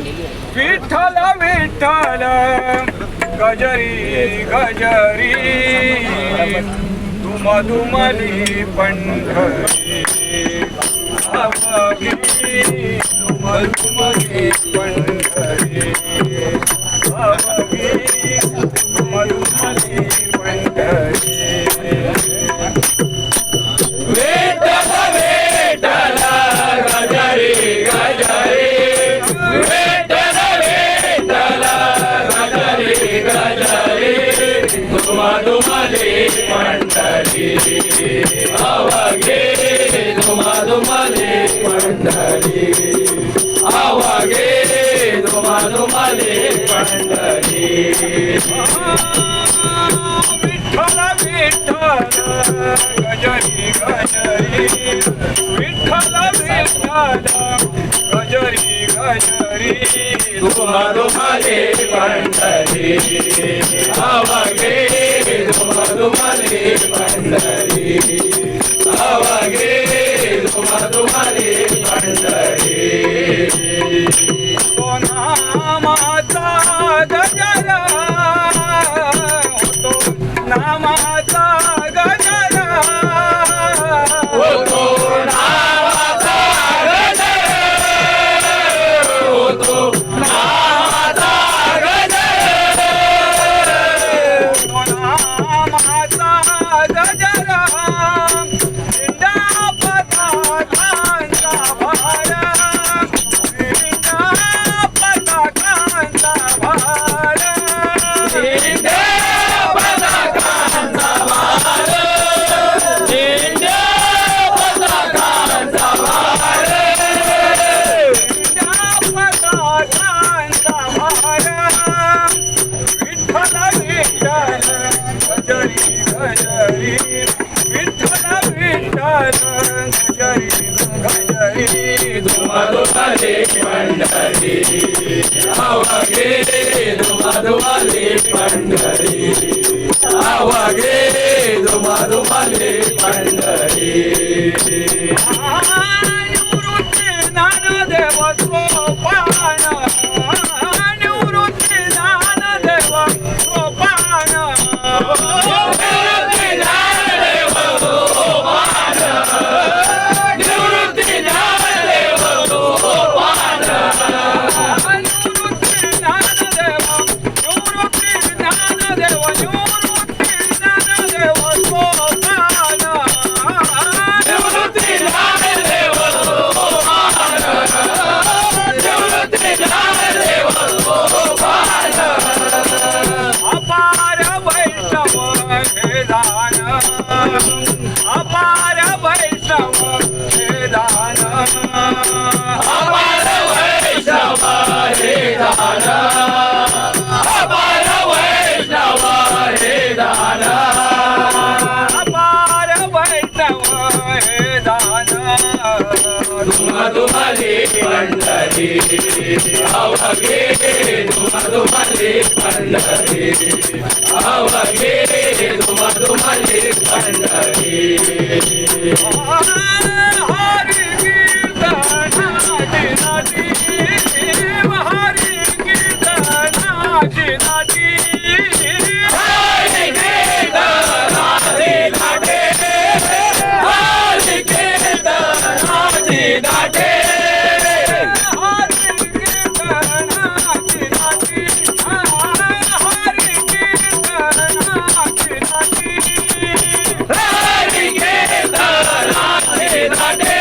विठ्ठल विठ्ठल गजरी गजरी दुमदुमली पंढरी अवघी दुमदुमली पंढरी अवघी दुमदुमली पंढरी विठ्ठल विठ्ठल गजरी गजरी विठ्ठल विठ्ठल गजरी गजरी दुमदुमली पंढरी अवघी दुमदुमली पंढरी अवघी दुमदुमली पंढरी विठ्ठल विठ्ठल गजरी गजरी विठ्ठल विठ्ठल गजरी गजरी दुमदुमली पंढरी अवघी दुमदुमली पंढरी अवघी दुमदुमली पंढरी तो नामाचा गजरा होतो नामाचा गजरा होतो नामाचा गजरा होतो नामाचा गजरा होतो नामाचा गजरा इंडा पताकांचा भारा इंडा पताकांचा भारा इंडा पताकांचा भारा इंडा पताकांचा भारा इंडा पताकांचा भारा विठ्ठल विठ्ठल गजरी गजरी विठ्ठल विठ्ठल गजरी गजरी दुमदुमली पंढरी अवघी दुमदुमली पंढरी अवघी दुमदुमली पंढरी निवृत्ती ज्ञानदेव सोपान निवृत्ती ज्ञानदेव सोपान निवृत्ती ज्ञानदेव सोपान निवृत्ती ज्ञानदेव सोपान निवृत्ती ज्ञानदेव निवृत्ती ज्ञानदेव निवृत्ती ज्ञानदेव सोपान निवृत्ती ज्ञानदेव सोपान निवृत्ती ज्ञानदेव सोपान अपार वैष्णव हे दान अपार वैष्णव हे दान अपार वैष्णव हे दान अपार वैष्णव हे दान अपार वैष्णव हे दान दुमदुमली पंढरी अवघी दुमदुमली पंढरी अवघी दुमदुमली पंढरी हरि कीर्तनाची नाची हरि कीर्तनाची नाची हरि कीर्तनाची नाची हरि कीर्तनाची नाची हरि कीर्तनाची नाची हरि कीर्तनाची नाची हरि कीर्तनाची नाची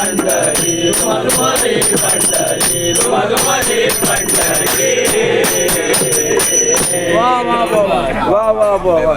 पंढरी मधुमती पंढरी मधुमती पंढरी वा वा वा वा वा वा वा